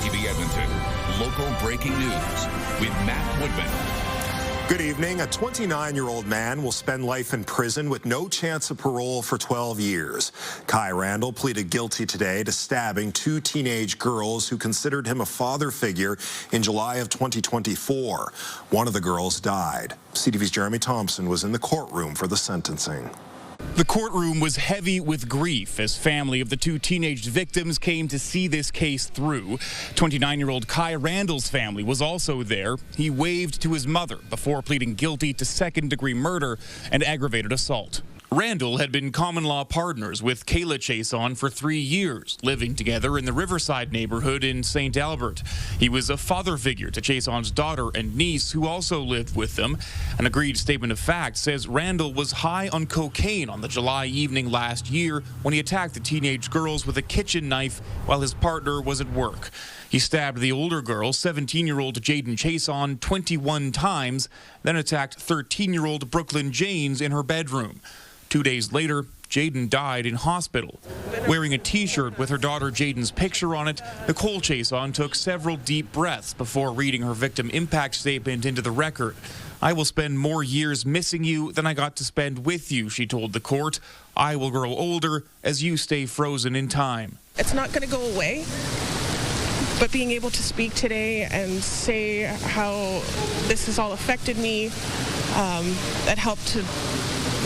CTV Edmonton, local breaking news with Matt Woodman. Good evening. A 29-year-old man will spend life in prison with no chance of parole for 12 years. Kai Randall pleaded guilty today to stabbing two teenage girls who considered him a father figure in July of 2024. One of the girls died. CTV's Jeremy Thompson was in the courtroom for the sentencing. The courtroom was heavy with grief as family of the two teenage victims came to see this case through. 29-year-old Kai Randall's family was also there. He waved to his mother before pleading guilty to second-degree murder and aggravated assault. Randall had been common-law partners with Kayla Chason for 3 years, living together in the Riverside neighborhood in St. Albert. He was a father figure to Chason's daughter and niece, who also lived with them. An agreed statement of fact says Randall was high on cocaine on the July evening last year when he attacked the teenage girls with a kitchen knife while his partner was at work. He stabbed the older girl, 17-year-old Jaden Chason, 21 times, then attacked 13-year-old Brooklyn Janes in her bedroom. 2 days later, Jaden died in hospital. Wearing a T-shirt with her daughter Jaden's picture on it, Nicole Chason took several deep breaths before reading her victim impact statement into the record. "I will spend more years missing you than I got to spend with you," she told the court. "I will grow older as you stay frozen in time." It's not going to go away, but being able to speak today and say how this has all affected me, that helped to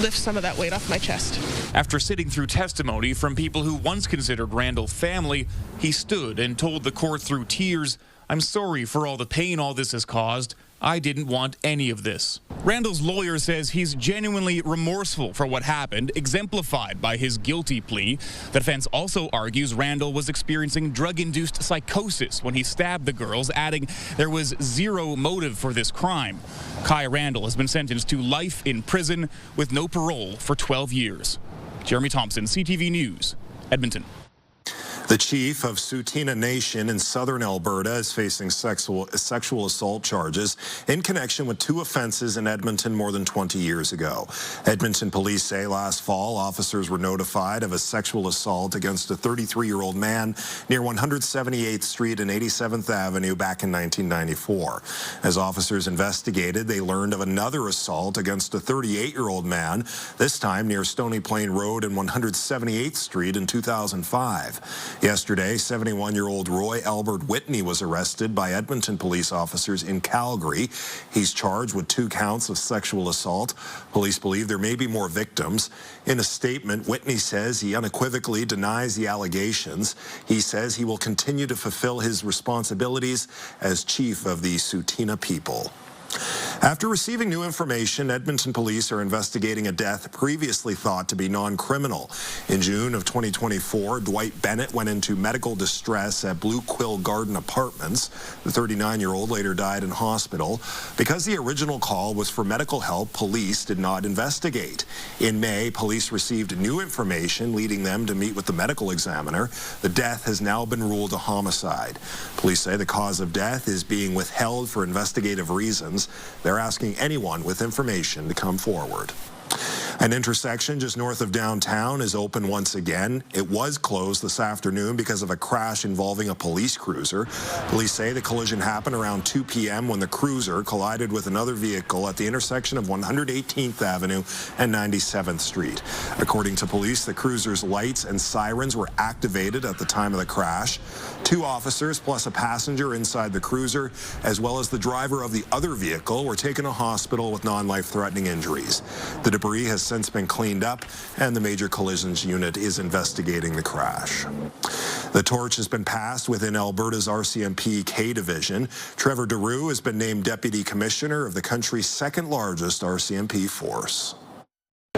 lift some of that weight off my chest. After sitting through testimony from people who once considered Randall family, he stood and told the court through tears, "I'm sorry for all the pain all this has caused. I didn't want any of this." Randall's lawyer says he's genuinely remorseful for what happened, exemplified by his guilty plea. The defense also argues Randall was experiencing drug-induced psychosis when he stabbed the girls, adding there was zero motive for this crime. Kai Randall has been sentenced to life in prison with no parole for 12 years. Jeremy Thompson, CTV News, Edmonton. The chief of Tsuut'ina Nation in southern Alberta is facing sexual assault charges in connection with two offences in Edmonton more than 20 years ago. Edmonton police say last fall officers were notified of a sexual assault against a 33-year-old man near 178th Street and 87th Avenue back in 1994. As officers investigated, they learned of another assault against a 38-year-old man, this time near Stony Plain Road and 178th Street in 2005. Yesterday, 71-year-old Roy Albert Whitney was arrested by Edmonton police officers in Calgary. He's charged with 2 counts of sexual assault. Police believe there may be more victims. In a statement, Whitney says he unequivocally denies the allegations. He says he will continue to fulfill his responsibilities as chief of the Tsuut'ina people. After receiving new information, Edmonton police are investigating a death previously thought to be non-criminal. In June of 2024, Dwight Bennett went into medical distress at Blue Quill Garden Apartments. The 39-year-old later died in hospital. Because the original call was for medical help, police did not investigate. In May, police received new information leading them to meet with the medical examiner. The death has now been ruled a homicide. Police say the cause of death is being withheld for investigative reasons. They're asking anyone with information to come forward. An intersection just north of downtown is open once again. It was closed this afternoon because of a crash involving a police cruiser. Police say the collision happened around 2 p.m. when the cruiser collided with another vehicle at the intersection of 118th Avenue and 97th Street. According to police, the cruiser's lights and sirens were activated at the time of the crash. 2 officers plus a passenger inside the cruiser, as well as the driver of the other vehicle, were taken to hospital with non-life-threatening injuries. The debris has since been cleaned up, and the Major Collisions Unit is investigating the crash. The torch has been passed within Alberta's RCMP K Division. Trevor Daru has been named Deputy Commissioner of the country's second-largest RCMP force.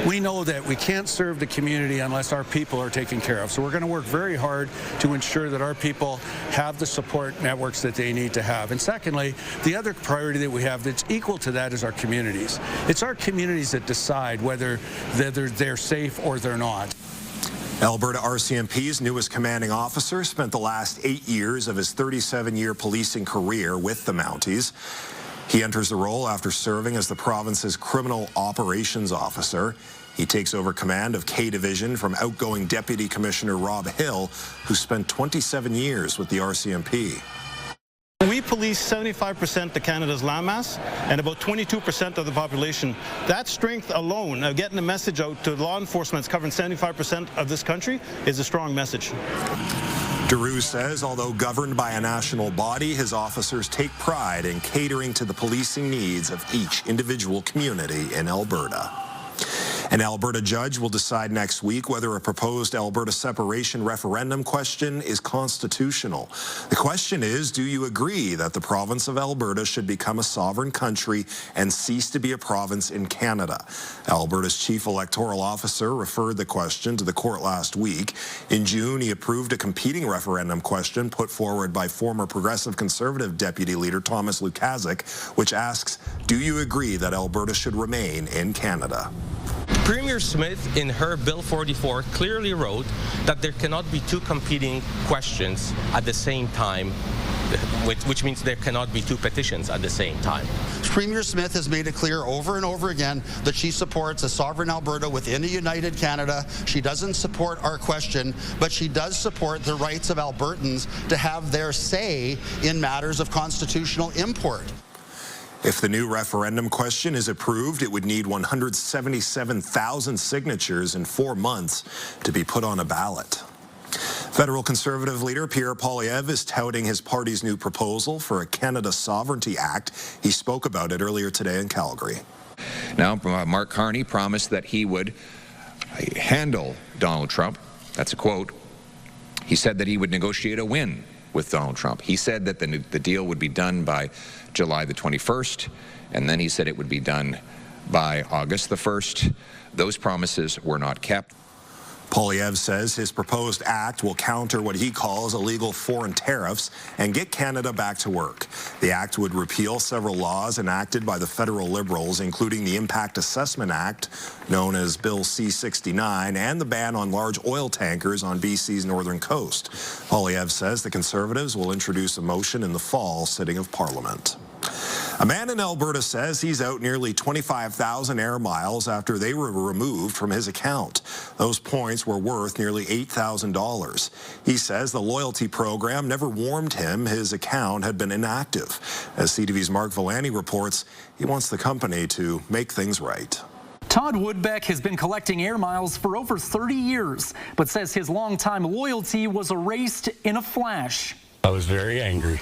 We know that we can't serve the community unless our people are taken care of. So we're going to work very hard to ensure that our people have the support networks that they need to have. And secondly, the other priority that we have that's equal to that is our communities. It's our communities that decide whether they're safe or they're not. Alberta RCMP's newest commanding officer spent the last 8 years of his 37-year policing career with the Mounties. He enters the role after serving as the province's criminal operations officer. He takes over command of K Division from outgoing Deputy Commissioner Rob Hill, who spent 27 years with the RCMP. police 75% of Canada's landmass and about 22% of the population. That strength alone of getting a message out to law enforcement that's covering 75% of this country is a strong message. Daru says although governed by a national body, his officers take pride in catering to the policing needs of each individual community in Alberta. An Alberta judge will decide next week whether a proposed Alberta separation referendum question is constitutional. The question is, do you agree that the province of Alberta should become a sovereign country and cease to be a province in Canada? Alberta's chief electoral officer referred the question to the court last week. In June, he approved a competing referendum question put forward by former Progressive Conservative Deputy Leader Thomas Lukaszuk, which asks, do you agree that Alberta should remain in Canada? Premier Smith, in her Bill 44, clearly wrote that there cannot be two competing questions at the same time, which means there cannot be two petitions at the same time. Premier Smith has made it clear over and over again that she supports a sovereign Alberta within a united Canada. She doesn't support our question, but she does support the rights of Albertans to have their say in matters of constitutional import. If the new referendum question is approved, it would need 177,000 signatures in 4 months to be put on a ballot. Federal Conservative leader Pierre Poilievre is touting his party's new proposal for a Canada Sovereignty Act. He spoke about it earlier today in Calgary. Now, Mark Carney promised that he would handle Donald Trump. That's a quote. He said that he would negotiate a win with Donald Trump. He said that the deal would be done by July the 21st, and then he said it would be done by August the 1st. Those promises were not kept. Poilievre says his proposed act will counter what he calls illegal foreign tariffs and get Canada back to work. The act would repeal several laws enacted by the federal Liberals, including the Impact Assessment Act, known as Bill C-69, and the ban on large oil tankers on BC's northern coast. Poilievre says the Conservatives will introduce a motion in the fall sitting of Parliament. A man in Alberta says he's out nearly 25,000 air miles after they were removed from his account. Those points were worth nearly $8,000. He says the loyalty program never warned him his account had been inactive. As CTV's Mark Villani reports, he wants the company to make things right. Todd Woodbeck has been collecting air miles for over 30 years, but says his longtime loyalty was erased in a flash. I was very angry.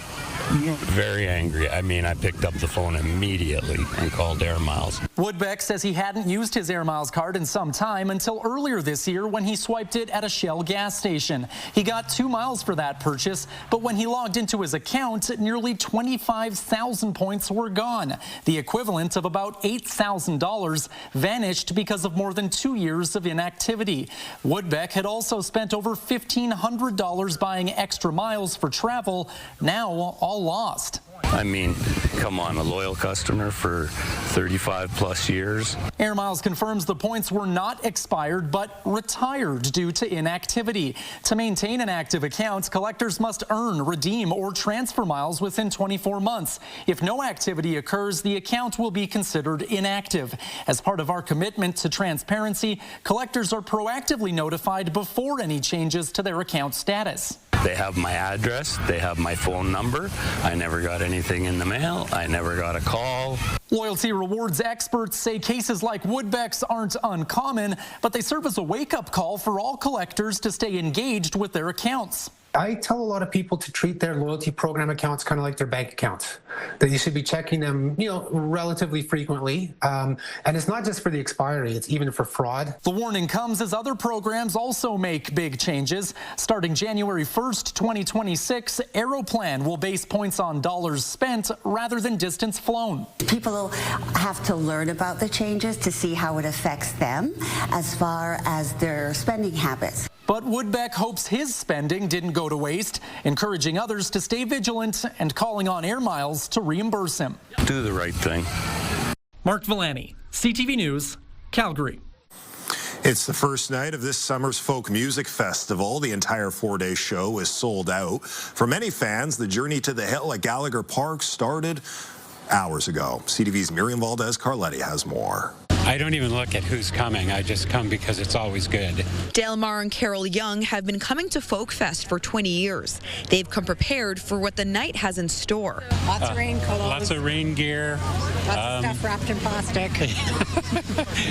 Very angry. I mean, I picked up the phone immediately and called Air Miles. Woodbeck says he hadn't used his Air Miles card in some time until earlier this year when he swiped it at a Shell gas station. He got 2 miles for that purchase, but when he logged into his account, nearly 25,000 points were gone. The equivalent of about $8,000 vanished because of more than 2 years of inactivity. Woodbeck had also spent over $1,500 buying extra miles for travel, now all lost. I mean, come on, a loyal customer for 35 plus years. Air Miles confirms the points were not expired but retired due to inactivity. To maintain an active account, collectors must earn, redeem, or transfer miles within 24 months. If no activity occurs, the account will be considered inactive. As part of our commitment to transparency, collectors are proactively notified before any changes to their account status. They have my address, they have my phone number. I never got anything in the mail. I never got a call. Loyalty rewards experts say cases like Woodbeck's aren't uncommon, but they serve as a wake-up call for all collectors to stay engaged with their accounts. I tell a lot of people to treat their loyalty program accounts kind of like their bank accounts, that you should be checking them, relatively frequently. And it's not just for the expiry, it's even for fraud. The warning comes as other programs also make big changes. Starting January 1st, 2026, Aeroplan will base points on dollars spent rather than distance flown. People have to learn about the changes to see how it affects them as far as their spending habits. But Woodbeck hopes his spending didn't go to waste, encouraging others to stay vigilant and calling on Air Miles to reimburse him. Do the right thing. Mark Villani, CTV News, Calgary. It's the first night of this summer's folk music festival. The entire 4-day show is sold out. For many fans, the journey to the hill at Gallagher Park started hours ago. CTV's Miriam Valdez-Carletti has more. I don't even look at who's coming. I just come because it's always good. Delmar and Carol Young have been coming to Folk Fest for 20 years. They've come prepared for what the night has in store. Lots of rain clothes. Lots of rain gear. Lots of stuff wrapped in plastic.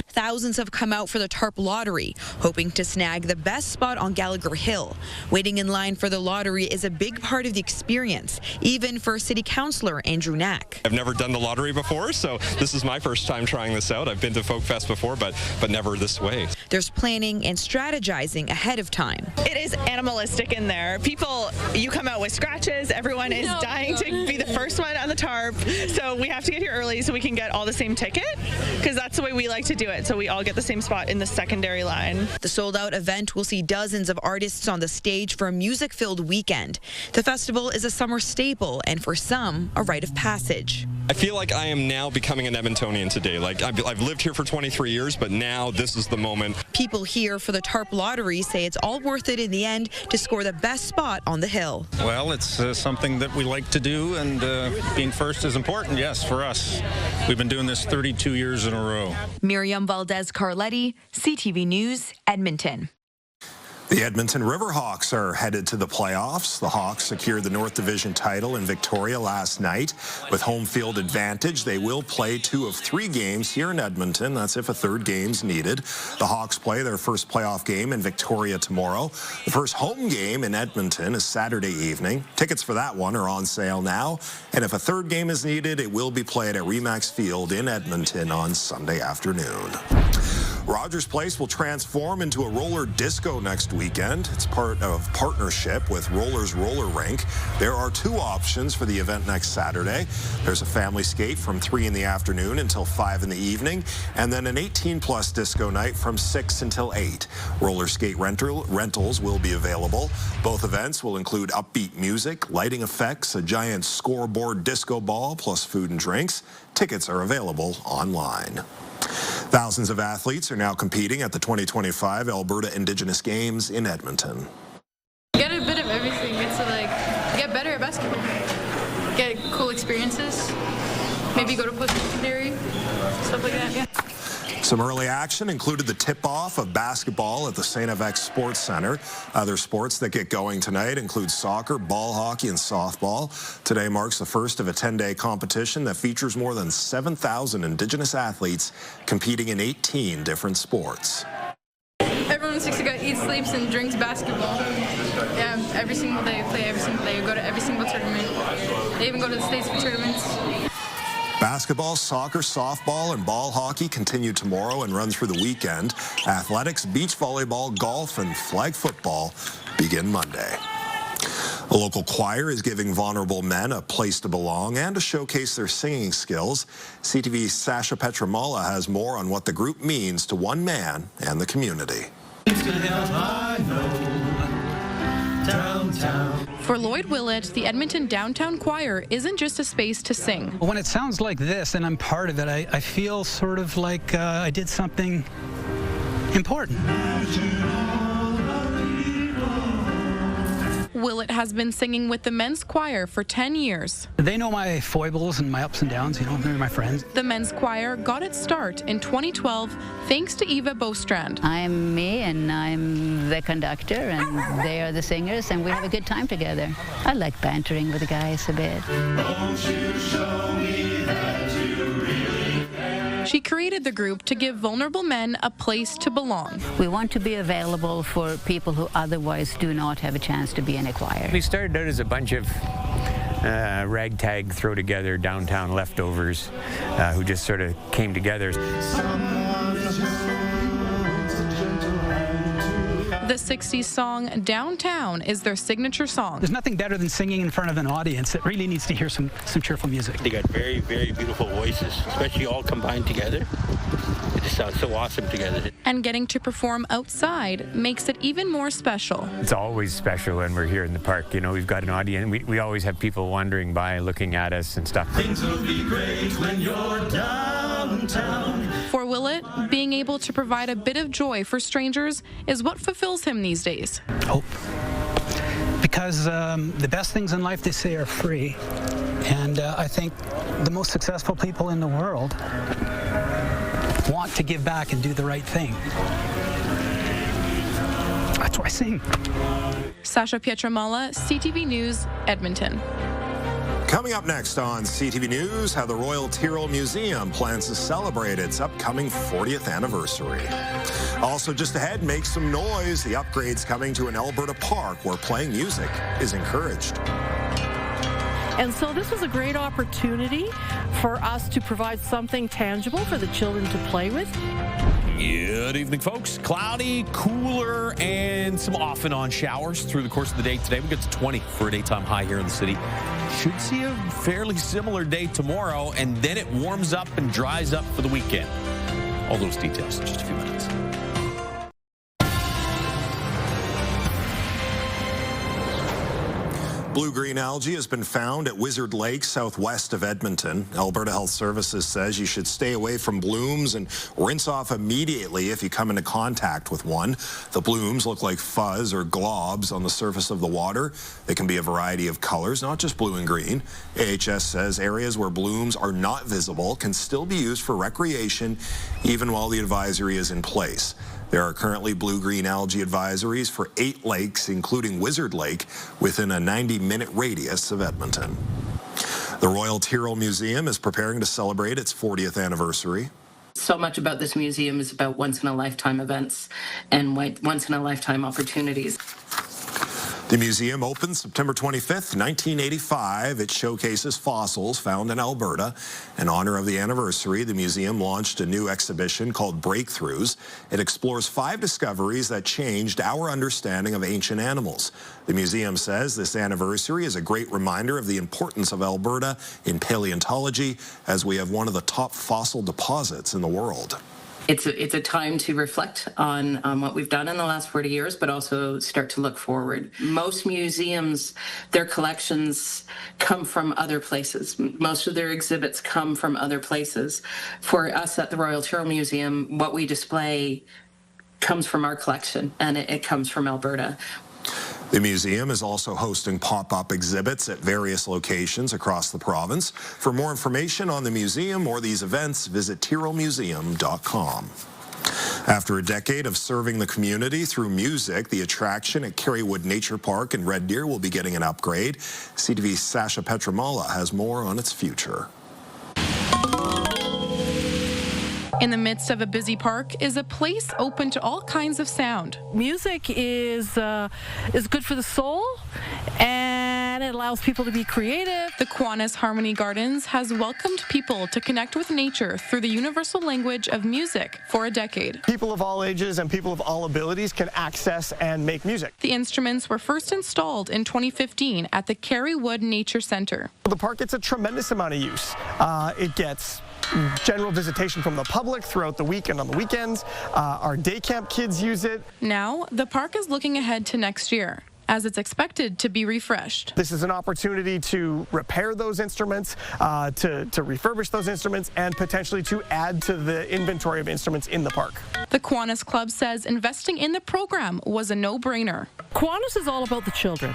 Thousands have come out for the TARP lottery, hoping to snag the best spot on Gallagher Hill. Waiting in line for the lottery is a big part of the experience, even for City Councillor Andrew Knack. I've never done the lottery before, so this is my first time trying this out. I've been to Folk Fest before, but never this way. There's planning and strategizing ahead of time. It is animalistic in there. People, you come out with scratches. Everyone is dying to be the first one on the tarp. So we have to get here early so we can get all the same ticket, because that's the way we like to do it. So we all get the same spot in the secondary line. The sold-out event will see dozens of artists on the stage for a music-filled weekend. The festival is a summer staple and for some, a rite of passage. I feel like I am now becoming an Edmontonian today. Like I've lived here for 23 years, but now this is the moment. People here for the TARP lottery say it's all worth it in the end to score the best spot on the hill. Well, it's something that we like to do, and being first is important, yes, for us. We've been doing this 32 years in a row. Miriam Valdez-Carletti, CTV News, Edmonton. The Edmonton Riverhawks are headed to the playoffs. The Hawks secured the North Division title in Victoria last night. With home field advantage, they will play 2 of 3 games here in Edmonton. That's if a third game's needed. The Hawks play their first playoff game in Victoria tomorrow. The first home game in Edmonton is Saturday evening. Tickets for that one are on sale now. And if a third game is needed, it will be played at Remax Field in Edmonton on Sunday afternoon. Rogers Place will transform into a roller disco next weekend. It's part of partnership with Rollers Roller Rink. There are 2 options for the event next Saturday. There's a family skate from 3 in the afternoon until 5 in the evening, and then an 18-plus disco night from 6 until 8. Roller skate rentals will be available. Both events will include upbeat music, lighting effects, a giant scoreboard disco ball, plus food and drinks. Tickets are available online. Thousands of athletes are now competing at the 2025 Alberta Indigenous Games in Edmonton. Get a bit of everything. It's like get better at basketball, get cool experiences, maybe go to post-secondary, stuff like that. Yeah. Some early action included the tip-off of basketball at the St. Avex Sports Centre. Other sports that get going tonight include soccer, ball hockey, and softball. Today marks the first of a 10-day competition that features more than 7,000 Indigenous athletes competing in 18 different sports. Everyone in Siksika eats, sleeps, and drinks basketball. Yeah, every single day, play every single day, go to every single tournament. They even go to the States for tournaments. Basketball, soccer, softball, and ball hockey continue tomorrow and run through the weekend. Athletics, beach volleyball, golf, and flag football begin Monday. A local choir is giving vulnerable men a place to belong and to showcase their singing skills. CTV's Sasha Petramala has more on what the group means to one man and the community. For Lloyd Willett, the Edmonton Downtown Choir isn't just a space to sing. When it sounds like this and I'm part of it, I feel sort of like I did something important. Willett has been singing with the men's choir for 10 years. They know my foibles and my ups and downs, they're my friends. The men's choir got its start in 2012 thanks to Eva Bostrand. I'm me and I'm the conductor and they are the singers and we have a good time together. I like bantering with the guys a bit. Won't you show me that you really... She created the group to give vulnerable men a place to belong. We want to be available for people who otherwise do not have a chance to be in a choir. We started out as a bunch of ragtag, throw together downtown leftovers who just sort of came together. The 60s song Downtown is their signature song. There's nothing better than singing in front of an audience that really needs to hear some cheerful music. They got very, very beautiful voices, especially all combined together. It just sounds so awesome together. And getting to perform outside makes it even more special. It's always special when we're here in the park. We've got an audience. We always have people wandering by looking at us and stuff. Things will be great when you're downtown. For Willett, being able to provide a bit of joy for strangers is what fulfills him these days. Hope. Because the best things in life, they say, are free. And I think the most successful people in the world want to give back and do the right thing. That's why I sing. Sasha Pietramala, CTV News, Edmonton. Coming up next on CTV News, how the Royal Tyrrell Museum plans to celebrate its upcoming 40th anniversary. Also just ahead, make some noise. The upgrades coming to an Alberta park where playing music is encouraged. And so this was a great opportunity for us to provide something tangible for the children to play with. Good evening, folks. Cloudy, cooler, and some off and on showers through the course of the day today. We get to 20 for a daytime high here in the city. Should see a fairly similar day tomorrow, and then it warms up and dries up for the weekend. All those details in just a few minutes. Blue-green algae has been found at Wizard Lake, southwest of Edmonton. Alberta Health Services says you should stay away from blooms and rinse off immediately if you come into contact with one. The blooms look like fuzz or globs on the surface of the water. They can be a variety of colors, not just blue and green. AHS says areas where blooms are not visible can still be used for recreation, even while the advisory is in place. There are currently blue-green algae advisories for 8 lakes, including Wizard Lake, within a 90-minute radius of Edmonton. The Royal Tyrrell Museum is preparing to celebrate its 40th anniversary. So much about this museum is about once-in-a-lifetime events and once-in-a-lifetime opportunities. The museum opened September 25th, 1985. It showcases fossils found in Alberta. In honor of the anniversary, the museum launched a new exhibition called Breakthroughs. It explores 5 discoveries that changed our understanding of ancient animals. The museum says this anniversary is a great reminder of the importance of Alberta in paleontology, as we have one of the top fossil deposits in the world. It's a time to reflect on what we've done in the last 40 years, but also start to look forward. Most museums, their collections come from other places. Most of their exhibits come from other places. For us at the Royal Tyrrell Museum, what we display comes from our collection, and it comes from Alberta. The museum is also hosting pop-up exhibits at various locations across the province. For more information on the museum or these events, visit tyrrellmuseum.com. After a decade of serving the community through music, the attraction at Kerrywood Nature Park in Red Deer will be getting an upgrade. CTV's Sasha Pietramala has more on its future. In the midst of a busy park is a place open to all kinds of sound. Music is good for the soul, and it allows people to be creative. The Kiwanis Harmony Gardens has welcomed people to connect with nature through the universal language of music for a decade. People of all ages and people of all abilities can access and make music. The instruments were first installed in 2015 at the Kerrywood Nature Centre. The park gets a tremendous amount of use. It gets general visitation from the public throughout the week and on the weekends. Our day camp kids use it. Now, the park is looking ahead to next year, as it's expected to be refreshed. This is an opportunity to repair those instruments, to refurbish those instruments, and potentially to add to the inventory of instruments in the park. The Kiwanis Club says investing in the program was a no-brainer. Kiwanis is all about the children.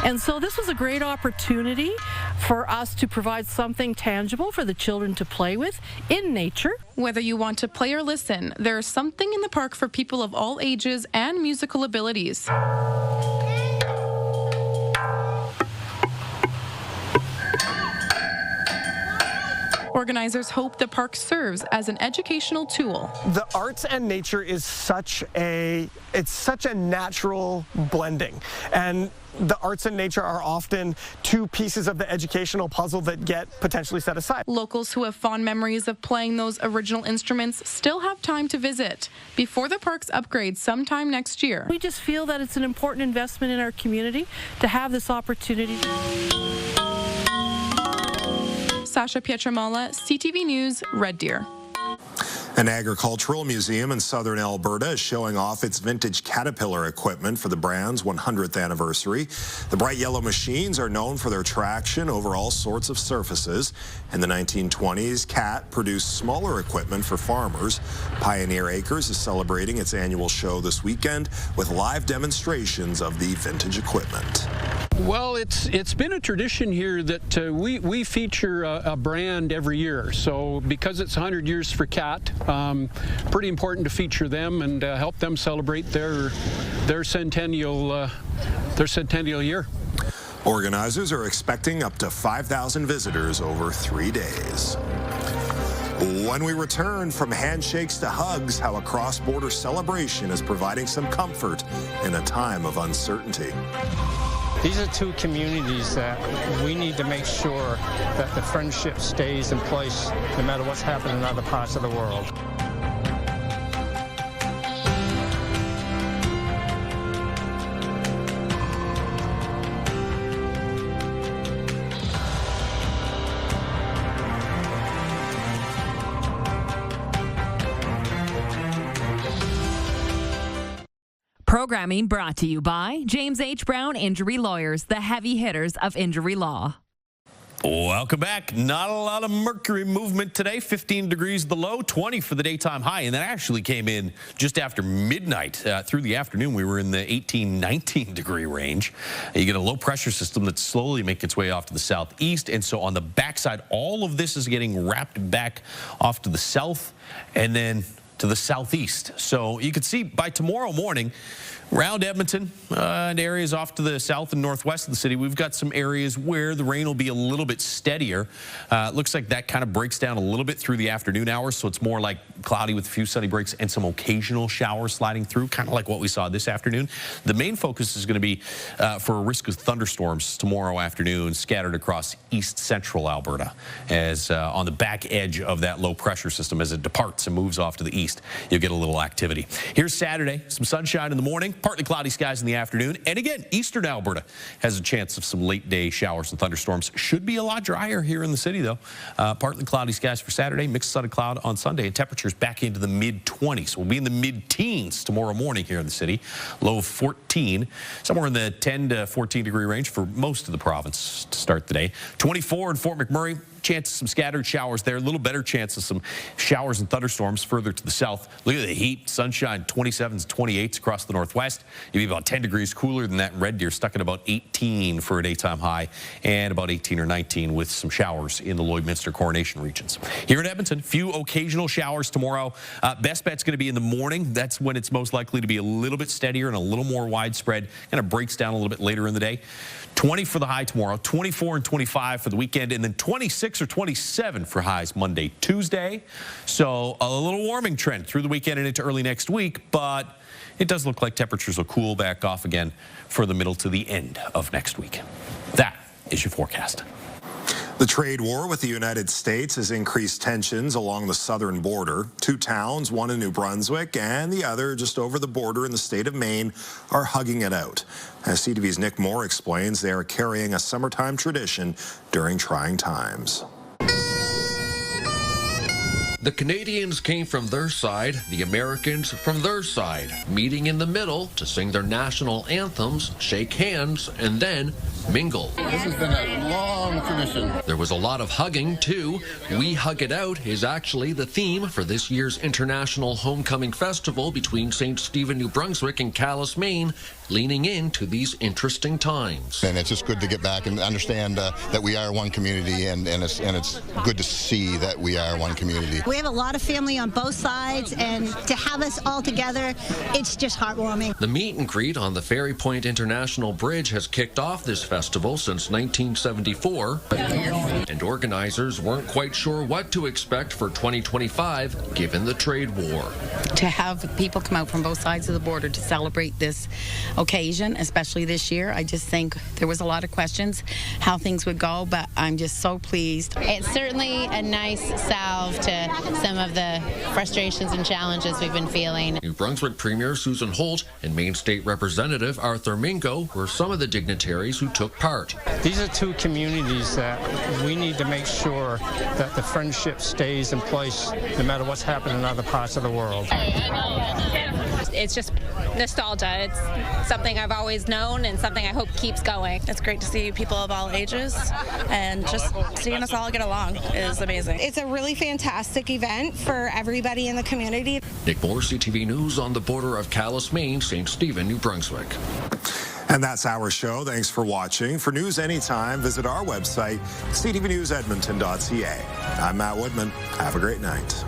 And so this was a great opportunity for us to provide something tangible for the children to play with in nature. Whether you want to play or listen, there is something in the park for people of all ages and musical abilities. Organizers hope the park serves as an educational tool. The arts and nature is such a natural blending, and the arts and nature are often 2 pieces of the educational puzzle that get potentially set aside. Locals who have fond memories of playing those original instruments still have time to visit before the park's upgrade sometime next year. We just feel that it's an important investment in our community to have this opportunity. Sasha Pietramala, CTV News, Red Deer. An agricultural museum in southern Alberta is showing off its vintage Caterpillar equipment for the brand's 100th anniversary. The bright yellow machines are known for their traction over all sorts of surfaces. In the 1920s, Cat produced smaller equipment for farmers. Pioneer Acres is celebrating its annual show this weekend with live demonstrations of the vintage equipment. Well, it's been a tradition here that we feature a brand every year. So because it's 100 years for Cat, pretty important to feature them and help them celebrate their centennial year. Organizers are expecting up to 5,000 visitors over 3 days. When we return, from handshakes to hugs, how a cross-border celebration is providing some comfort in a time of uncertainty. These are two communities that we need to make sure that the friendship stays in place no matter what's happening in other parts of the world. Programming brought to you by James H. Brown Injury Lawyers, the heavy hitters of injury law. Welcome back. Not a lot of mercury movement today. 15 degrees the low, 20 for the daytime high, and that actually came in just after midnight. Through the afternoon, we were in the 18, 19 degree range. You get a low pressure system that's slowly making its way off to the southeast, and so on the backside, all of this is getting wrapped back off to the south and then to the southeast. So you can see by tomorrow morning, around Edmonton and areas off to the south and northwest of the city, we've got some areas where the rain will be a little bit steadier. It looks like that kind of breaks down a little bit through the afternoon hours, so it's more like cloudy with a few sunny breaks and some occasional showers sliding through, kind of like what we saw this afternoon. The main focus is going to be for a risk of thunderstorms tomorrow afternoon scattered across east central Alberta, as on the back edge of that low pressure system as it departs and moves off to the east, you'll get a little activity. Here's Saturday, some sunshine in the morning, partly cloudy skies in the afternoon, and again, eastern Alberta has a chance of some late day showers and thunderstorms. Should be a lot drier here in the city, though. Partly cloudy skies for Saturday, mixed sun and cloud on Sunday, and temperatures back into the mid-20s. We'll be in the mid-teens tomorrow morning here in the city. Low of 14, somewhere in the 10 to 14 degree range for most of the province to start the day. 24 in Fort McMurray. Chance of some scattered showers there. A little better chance of some showers and thunderstorms further to the south. Look at the heat. Sunshine, 27s, 28s across the northwest. You'll be about 10 degrees cooler than that in Red Deer, stuck at about 18 for a daytime high, and about 18 or 19 with some showers in the Lloydminster Coronation regions. Here in Edmonton, few occasional showers tomorrow. Best bet's going to be in the morning. That's when it's most likely to be a little bit steadier and a little more widespread. Kind of breaks down a little bit later in the day. 20 for the high tomorrow, 24 and 25 for the weekend, and then 26 or 27 for highs Monday, Tuesday. So a little warming trend through the weekend and into early next week, but it does look like temperatures will cool back off again for the middle to the end of next week. That is your forecast. The trade war with the United States has increased tensions along the southern border. Two towns, one in New Brunswick and the other just over the border in the state of Maine, are hugging it out. As CTV's Nick Moore explains, they are carrying a summertime tradition during trying times. The Canadians came from their side, the Americans from their side, meeting in the middle to sing their national anthems, shake hands, and then mingle. This has been a long tradition. There was a lot of hugging, too. We Hug It Out is actually the theme for this year's International Homecoming Festival between St. Stephen, New Brunswick and Calais, Maine, leaning into these interesting times. And it's just good to get back and understand that we are one community, and it's good to see that we are one community. We have a lot of family on both sides, and to have us all together, it's just heartwarming. The meet and greet on the Ferry Point International Bridge has kicked off this festival since 1974, and organizers weren't quite sure what to expect for 2025 given the trade war. To have people come out from both sides of the border to celebrate this occasion, especially this year, I just think there was a lot of questions how things would go, but I'm just so pleased. It's certainly a nice salve to some of the frustrations and challenges we've been feeling. New Brunswick Premier Susan Holt and Maine State Representative Arthur Mingo were some of the dignitaries who took part. These are two communities that we need to make sure that the friendship stays in place no matter what's happening in other parts of the world. It's just nostalgia. It's something I've always known and something I hope keeps going. It's great to see people of all ages, and just seeing us all get along is amazing. It's a really fantastic event for everybody in the community. Nick Moore, CTV News, on the border of Calais, Maine, St. Stephen, New Brunswick. And that's our show. Thanks for watching. For news anytime, visit our website, ctvnewsedmonton.ca. I'm Matt Woodman. Have a great night.